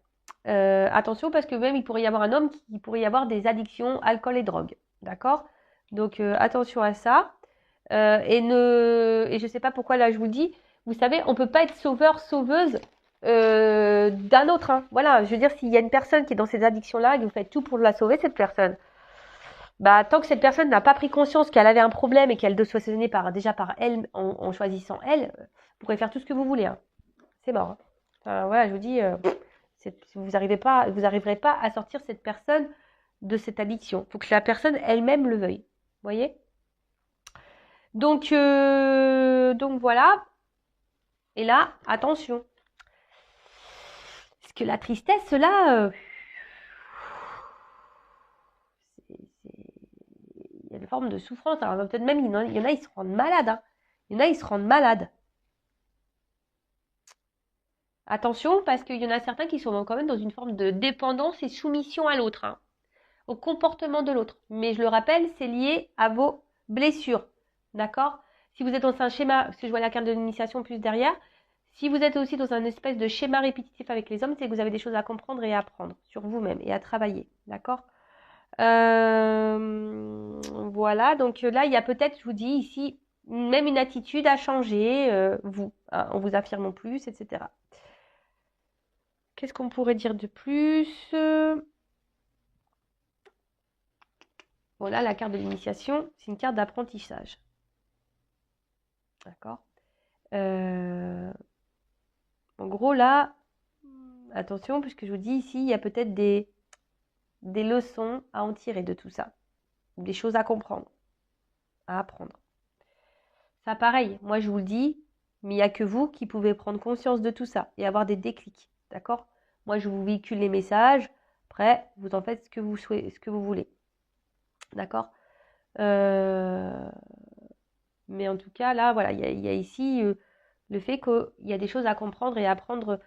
Attention, parce que même, il pourrait y avoir un homme qui pourrait y avoir des addictions, alcool et drogue, d'accord? Donc, attention à ça. Et je sais pas pourquoi là je vous dis, vous savez, on peut pas être sauveur, sauveuse d'un autre, hein. Voilà, je veux dire, s'il y a une personne qui est dans ces addictions-là et que vous faites tout pour la sauver, cette personne, bah tant que cette personne n'a pas pris conscience qu'elle avait un problème et qu'elle doit se soigner déjà par elle, en choisissant elle, vous pourrez faire tout ce que vous voulez, hein. C'est mort, hein. Enfin, voilà, je vous dis, vous arriverez pas à sortir cette personne de cette addiction. Il faut que la personne elle-même le veuille. Vous voyez? Donc voilà. Et là, attention. Parce que la tristesse, là, il y a une forme de souffrance. Alors peut-être même, il y en a, ils se rendent malades, hein. Il y en a, ils se rendent malades. Attention, parce qu'il y en a certains qui sont quand même dans une forme de dépendance et soumission à l'autre, hein, au comportement de l'autre. Mais je le rappelle, c'est lié à vos blessures. D'accord? Si vous êtes dans un schéma, parce que je vois la carte de l'initiation plus derrière, si vous êtes aussi dans un espèce de schéma répétitif avec les hommes, c'est que vous avez des choses à comprendre et à apprendre sur vous-même et à travailler. D'accord? Voilà, donc là, il y a peut-être, je vous dis ici, même une attitude à changer, vous, hein, en vous affirmant plus, etc. Qu'est-ce qu'on pourrait dire de plus? Voilà, la carte de l'initiation, c'est une carte d'apprentissage. D'accord? En gros, là, attention, puisque je vous dis ici, il y a peut-être des leçons à en tirer de tout ça. Des choses à comprendre, à apprendre. Ça, pareil, moi je vous le dis, mais il n'y a que vous qui pouvez prendre conscience de tout ça et avoir des déclics. D'accord? Moi, je vous véhicule les messages. Après, vous en faites ce que vous souhaitez, ce que vous voulez. D'accord? Mais en tout cas, là, voilà, il y a ici le fait qu'il y a des choses à comprendre et à apprendre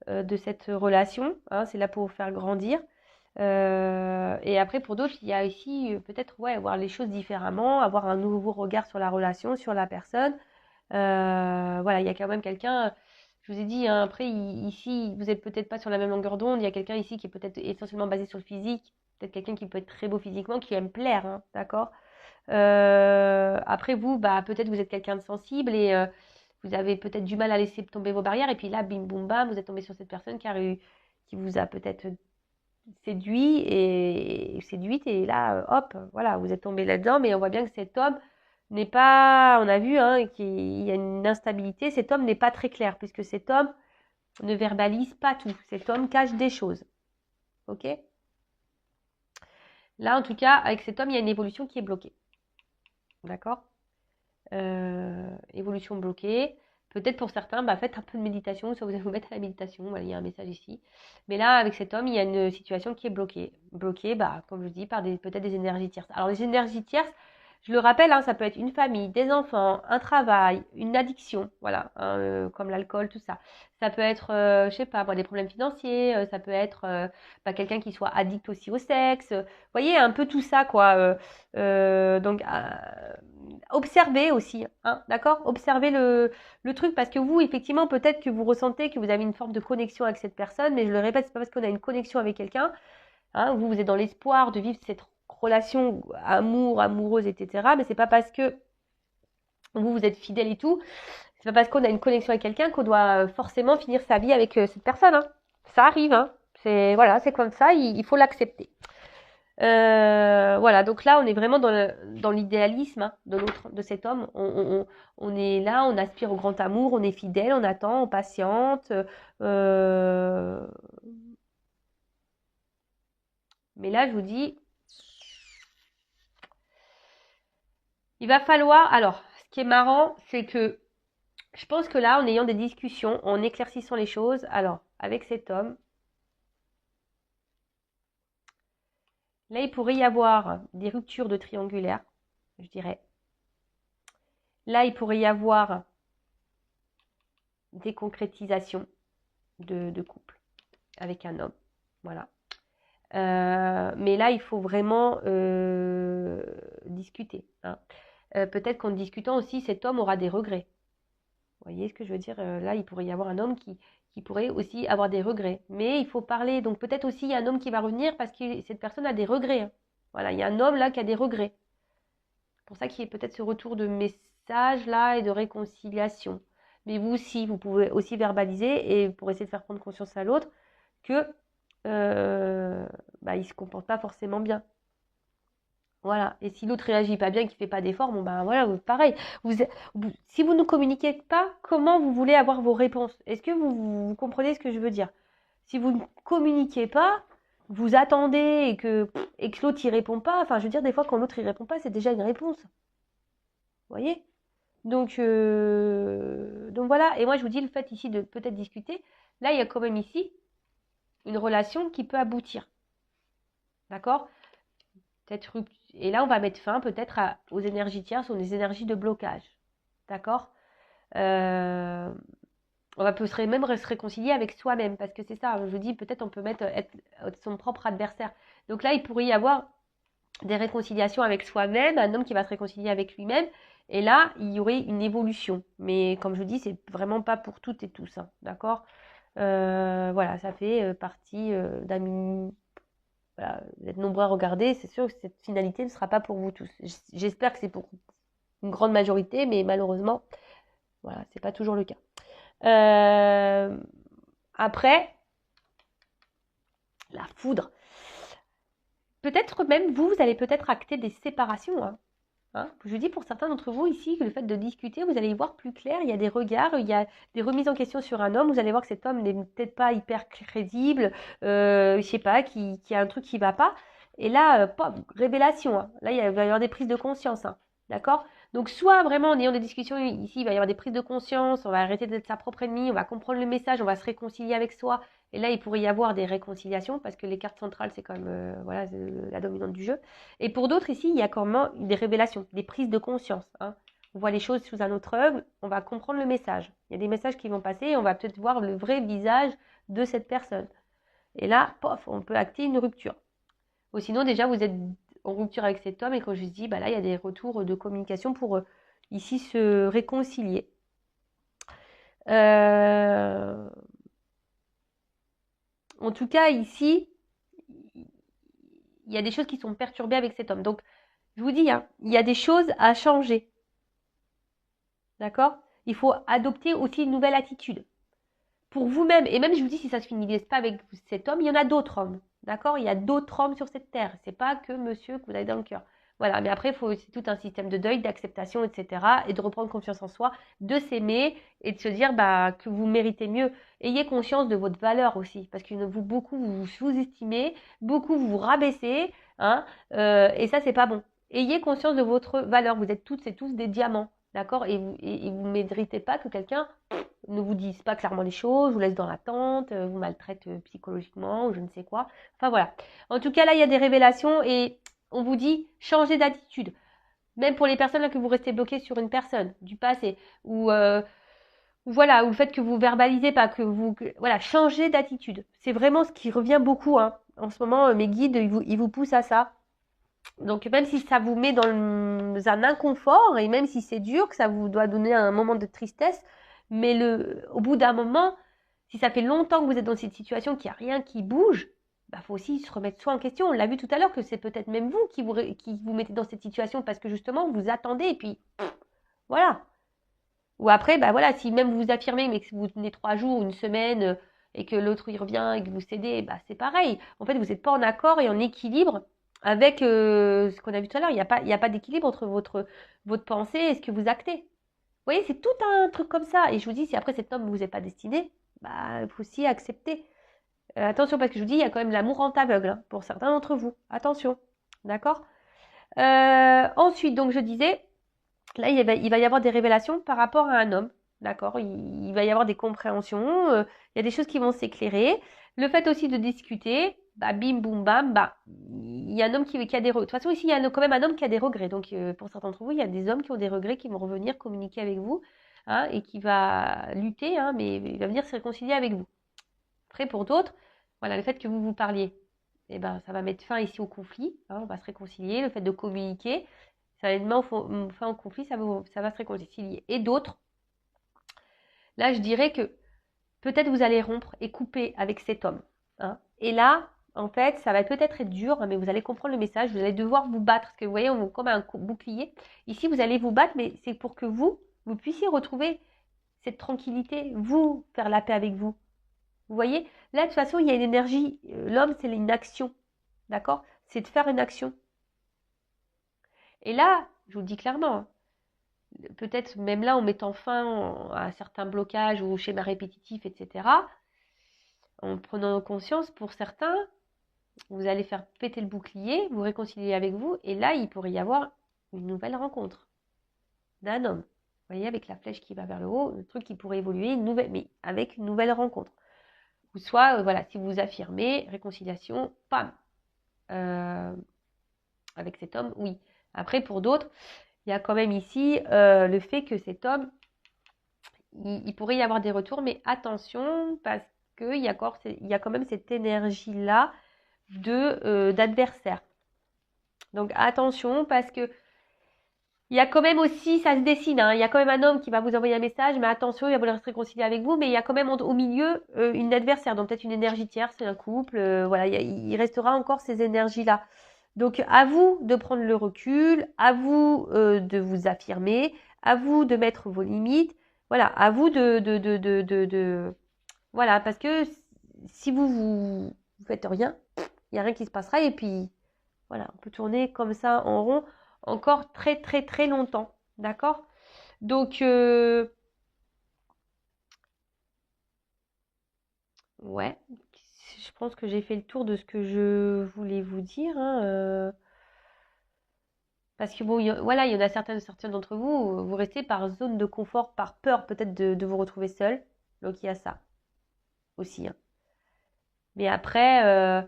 de cette relation, hein, c'est là pour vous faire grandir. Et après, pour d'autres, il y a ici peut-être ouais, voir les choses différemment, avoir un nouveau regard sur la relation, sur la personne. Voilà, il y a quand même quelqu'un, je vous ai dit, hein, après, ici, vous n'êtes peut-être pas sur la même longueur d'onde, il y a quelqu'un ici qui est peut-être essentiellement basé sur le physique, peut-être quelqu'un qui peut être très beau physiquement, qui aime plaire, hein, d'accord? Après, vous, bah, peut-être vous êtes quelqu'un de sensible et vous avez peut-être du mal à laisser tomber vos barrières, et puis là, bim boum bam, vous êtes tombé sur cette personne qui vous a peut-être séduite et là, hop, voilà, vous êtes tombé là-dedans, mais on voit bien que cet homme n'est pas, on a vu qu'il y a une instabilité, cet homme n'est pas très clair, puisque cet homme ne verbalise pas tout, cet homme cache des choses, ok? Là, en tout cas, avec cet homme, il y a une évolution qui est bloquée, d'accord? Évolution bloquée. Peut-être pour certains, faites un peu de méditation, soit vous allez vous mettre à la méditation, voilà, il y a un message ici. Mais là, avec cet homme, il y a une situation qui est bloquée. Bloquée, comme je dis, par peut-être des énergies tierces. Alors, les énergies tierces, je le rappelle, ça peut être une famille, des enfants, un travail, une addiction, voilà, comme l'alcool, tout ça. Ça peut être, je sais pas, des problèmes financiers, ça peut être quelqu'un qui soit addict aussi au sexe. Vous voyez, un peu tout ça, quoi. Donc, observez aussi, d'accord? Observez le truc parce que vous, effectivement, peut-être que vous ressentez que vous avez une forme de connexion avec cette personne, mais je le répète, c'est pas parce qu'on a une connexion avec quelqu'un, vous êtes dans l'espoir de vivre cette relation amoureuse, etc. Mais c'est pas parce que vous êtes fidèle et tout, c'est pas parce qu'on a une connexion avec quelqu'un qu'on doit forcément finir sa vie avec cette personne. Ça arrive, c'est comme ça, il faut l'accepter. Voilà, donc là, on est vraiment dans l'idéalisme de cet homme. On est là, on aspire au grand amour, on est fidèle, on attend, on patiente. Mais là, je vous dis, il va falloir. Alors, ce qui est marrant, c'est que je pense que là, en ayant des discussions, en éclaircissant les choses, alors, avec cet homme, là, il pourrait y avoir des ruptures de triangulaire, je dirais. Là, il pourrait y avoir des concrétisations de couple avec un homme. Voilà. Mais là, il faut vraiment discuter. Peut-être qu'en discutant aussi, cet homme aura des regrets. Vous voyez ce que je veux dire? Là, il pourrait y avoir un homme qui pourrait aussi avoir des regrets. Mais il faut parler. Donc peut-être aussi, il y a un homme qui va revenir parce que cette personne a des regrets. Voilà, il y a un homme là qui a des regrets. C'est pour ça qu'il y a peut-être ce retour de message là et de réconciliation. Mais vous aussi, vous pouvez aussi verbaliser et pour essayer de faire prendre conscience à l'autre que il se comporte pas forcément bien. Voilà. Et si l'autre réagit pas bien, qu'il fait pas d'efforts, voilà, pareil. Si vous ne communiquez pas, comment vous voulez avoir vos réponses? Est-ce que vous comprenez ce que je veux dire? Si vous ne communiquez pas, vous attendez et que l'autre y répond pas. Enfin, je veux dire, des fois, quand l'autre y répond pas, c'est déjà une réponse. Vous voyez? Donc voilà. Et moi, je vous dis le fait ici de peut-être discuter. Là, il y a quand même ici une relation qui peut aboutir. D'accord? Peut-être et là, on va mettre fin peut-être aux énergies tierces, aux énergies de blocage. D'accord? On va même se réconcilier avec soi-même, parce que c'est ça, je vous dis, peut-être on peut être son propre adversaire. Donc là, il pourrait y avoir des réconciliations avec soi-même, un homme qui va se réconcilier avec lui-même, et là, il y aurait une évolution. Mais comme je vous dis, c'est vraiment pas pour toutes et tous, d'accord? Voilà, ça fait partie d'un. Voilà, vous êtes nombreux à regarder, c'est sûr que cette finalité ne sera pas pour vous tous. J'espère que c'est pour une grande majorité, mais malheureusement, voilà, c'est pas toujours le cas. Après, la foudre. Peut-être même vous allez peut-être acter des séparations. Je dis pour certains d'entre vous ici que le fait de discuter, vous allez y voir plus clair. Il y a des regards, il y a des remises en question sur un homme. Vous allez voir que cet homme n'est peut-être pas hyper crédible, je sais pas, qui a un truc qui va pas. Et là, révélation. Là, il va y avoir des prises de conscience. D'accord? Donc, soit vraiment en ayant des discussions ici, il va y avoir des prises de conscience, on va arrêter d'être sa propre ennemie, on va comprendre le message, on va se réconcilier avec soi. Et là, il pourrait y avoir des réconciliations parce que les cartes centrales, c'est quand même la dominante du jeu. Et pour d'autres ici, il y a quand même des révélations, des prises de conscience. On voit les choses sous un autre œil, on va comprendre le message. Il y a des messages qui vont passer et on va peut-être voir le vrai visage de cette personne. Et là, pof, on peut acter une rupture. Ou sinon, déjà, vous êtes en rupture avec cet homme et quand je dis, là, il y a des retours de communication pour ici se réconcilier. En tout cas, ici, il y a des choses qui sont perturbées avec cet homme. Donc, je vous dis, il y a des choses à changer. D'accord? Il faut adopter aussi une nouvelle attitude. Pour vous-même, et même je vous dis, si ça ne se finit pas avec cet homme, il y en a d'autres hommes. D'accord? Il y a d'autres hommes sur cette terre. C'est pas que monsieur que vous avez dans le cœur. Voilà, mais après, c'est tout un système de deuil, d'acceptation, etc. Et de reprendre confiance en soi, de s'aimer et de se dire bah, que vous méritez mieux. Ayez conscience de votre valeur aussi, parce que beaucoup vous sous-estimez, beaucoup vous rabaissez, hein, et ça, c'est pas bon. Ayez conscience de votre valeur. Vous êtes toutes et tous des diamants, d'accord? Et vous ne méritez pas que quelqu'un ne vous dise pas clairement les choses, vous laisse dans l'attente, vous maltraite psychologiquement ou je ne sais quoi. Enfin voilà. En tout cas, là, il y a des révélations et on vous dit changez d'attitude. Même pour les personnes là que vous restez bloquées sur une personne du passé ou voilà, ou le fait que vous verbalisez pas, voilà, changez d'attitude. C'est vraiment ce qui revient beaucoup, hein. En ce moment, mes guides, ils vous poussent à ça. Donc même si ça vous met dans un inconfort et même si c'est dur, que ça vous doit donner un moment de tristesse, mais au bout d'un moment, si ça fait longtemps que vous êtes dans cette situation, qu'il n'y a rien qui bouge, bah faut aussi se remettre soi en question. On l'a vu tout à l'heure que c'est peut-être même vous qui vous mettez dans cette situation parce que justement vous attendez et puis voilà. Ou après, bah voilà, si même vous vous affirmez mais que vous tenez 3 jours, une semaine et que l'autre y revient et que vous cédez, bah c'est pareil. En fait, vous n'êtes pas en accord et en équilibre avec ce qu'on a vu tout à l'heure. Il y a pas d'équilibre entre votre pensée et ce que vous actez. Vous voyez, c'est tout un truc comme ça. Et je vous dis, si après cet homme ne vous est pas destiné, bah il faut aussi accepter. Attention, parce que je vous dis, il y a quand même l'amour en aveugle hein, pour certains d'entre vous. Attention. D'accord. Ensuite, donc je disais, là, il va y avoir des révélations par rapport à un homme. D'accord. Il va y avoir des compréhensions. Il y a des choses qui vont s'éclairer. Le fait aussi de discuter, bah, bim, boum, bam, bah, il y a un homme qui a des regrets. De toute façon, ici, il y a quand même un homme qui a des regrets. Donc, pour certains d'entre vous, il y a des hommes qui ont des regrets, qui vont revenir communiquer avec vous, hein, et qui va lutter, hein, mais il va venir se réconcilier avec vous. Après, pour d'autres, voilà, le fait que vous vous parliez, eh ben, ça va mettre fin ici au conflit, hein, on va se réconcilier. Le fait de communiquer, ça va mettre fin au conflit, ça va se réconcilier. Et d'autres, là, je dirais que peut-être vous allez rompre et couper avec cet homme. Hein. Et là, en fait, ça va peut-être être dur, hein, mais vous allez comprendre le message. Vous allez devoir vous battre, parce que vous voyez, on comme un bouclier. Ici, vous allez vous battre, mais c'est pour que vous puissiez retrouver cette tranquillité, vous faire la paix avec vous. Vous voyez, là, de toute façon, il y a une énergie. L'homme, c'est une action. D'accord? C'est de faire une action. Et là, je vous le dis clairement, hein, peut-être même là, en mettant fin à certains blocages ou schémas répétitifs, etc., en prenant conscience, pour certains, vous allez faire péter le bouclier, vous réconcilier avec vous, et là, il pourrait y avoir une nouvelle rencontre d'un homme. Vous voyez, avec la flèche qui va vers le haut, le truc qui pourrait évoluer, mais avec une nouvelle rencontre. Ou soit, voilà, si vous vous affirmez, réconciliation, pam, avec cet homme, oui. Après, pour d'autres, il y a quand même ici le fait que cet homme, il pourrait y avoir des retours, mais attention, parce qu'il y a quand même cette énergie-là d'adversaire. Donc attention, parce que il y a quand même aussi, ça se dessine, hein, il y a quand même un homme qui va vous envoyer un message, mais attention, il va vouloir se réconcilier avec vous, mais il y a quand même au milieu une adversaire, donc peut-être une énergie tierce, c'est un couple, voilà, il restera encore ces énergies-là. Donc à vous de prendre le recul, à vous de vous affirmer, à vous de mettre vos limites, voilà, à vous voilà, parce que si vous faites rien, il n'y a rien qui se passera et puis voilà, on peut tourner comme ça en rond encore très très très longtemps, d'accord? Donc ouais, je pense que j'ai fait le tour de ce que je voulais vous dire, hein, parce que bon, voilà, il y en a certains d'entre vous, vous restez par zone de confort, par peur peut-être de vous retrouver seul. Donc il y a ça aussi. Hein. Mais après,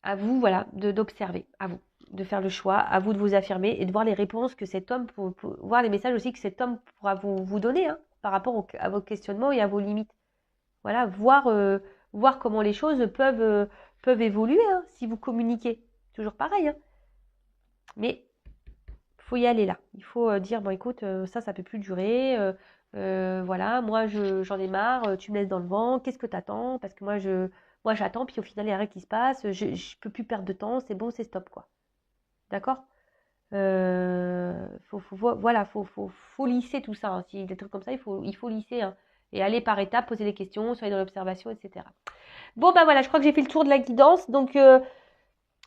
à vous, voilà, d'observer, à vous, de faire le choix, à vous de vous affirmer et de voir les réponses que cet homme, voir les messages aussi que cet homme pourra vous donner hein, par rapport à vos questionnements et à vos limites. Voilà, voir comment les choses peuvent évoluer hein, si vous communiquez. Toujours pareil. Hein. Mais il faut y aller là. Il faut dire, bon écoute, ça peut plus durer. Voilà, moi j'en ai marre, tu me laisses dans le vent, qu'est-ce que t'attends? Parce que moi j'attends, puis au final il n'y a rien qui se passe, je peux plus perdre de temps, c'est bon, c'est stop quoi. D'accord? Voilà, faut lisser tout ça. Hein. Si des trucs comme ça, il faut lisser. Hein. Et allez par étapes, posez des questions, soyez dans l'observation, etc. Bon, bah voilà, je crois que j'ai fait le tour de la guidance. Donc,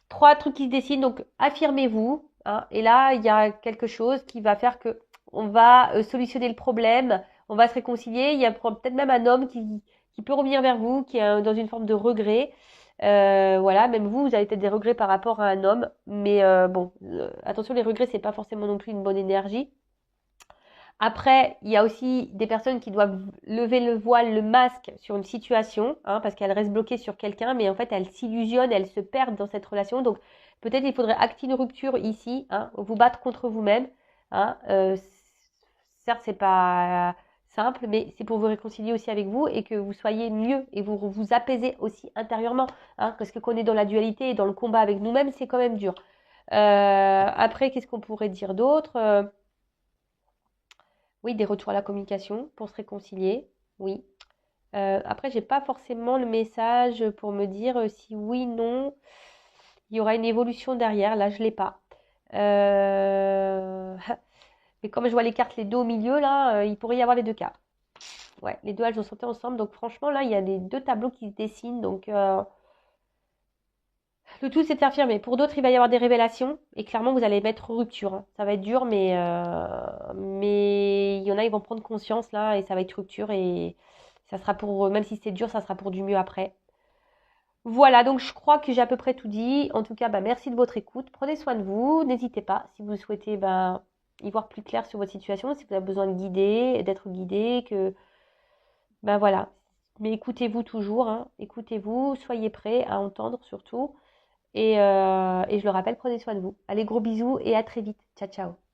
3 trucs qui se dessinent. Donc, affirmez-vous. Hein, et là, il y a quelque chose qui va faire que on va solutionner le problème. On va se réconcilier. Il y a peut-être même un homme qui peut revenir vers vous, qui est dans une forme de regret. Voilà, même vous avez peut-être des regrets par rapport à un homme. Mais bon, attention, les regrets, c'est pas forcément non plus une bonne énergie. Après, il y a aussi des personnes qui doivent lever le voile, le masque sur une situation, hein, parce qu'elles restent bloquées sur quelqu'un, mais en fait, elles s'illusionnent, elles se perdent dans cette relation. Donc, peut-être il faudrait acter une rupture ici, hein, vous battre contre vous-même. Hein, certes, c'est pas simple, mais c'est pour vous réconcilier aussi avec vous et que vous soyez mieux et vous apaisez aussi intérieurement. Hein, parce que quand on est dans la dualité et dans le combat avec nous-mêmes, c'est quand même dur. Après, qu'est-ce qu'on pourrait dire d'autre? Oui, des retours à la communication pour se réconcilier, oui. Après, j'ai pas forcément le message pour me dire si oui, non, il y aura une évolution derrière. Là, je l'ai pas. Mais comme je vois les cartes, les deux au milieu, là, il pourrait y avoir les deux cas. Ouais, les deux elles ont sauté ensemble. Donc franchement, là, il y a les deux tableaux qui se dessinent. Donc le tout, c'est de s'affirmer. Pour d'autres, il va y avoir des révélations. Et clairement, vous allez mettre rupture. Hein. Ça va être dur, mais il y en a, ils vont prendre conscience là. Et ça va être rupture. Et ça sera pour, même si c'est dur, ça sera pour du mieux après. Voilà, donc je crois que j'ai à peu près tout dit. En tout cas, bah, merci de votre écoute. Prenez soin de vous. N'hésitez pas, si vous souhaitez y voir plus clair sur votre situation, si vous avez besoin de guider, d'être guidé, voilà. Mais écoutez-vous toujours, hein. Écoutez-vous, soyez prêts à entendre surtout. Et je le rappelle, prenez soin de vous. Allez, gros bisous et à très vite. Ciao, ciao.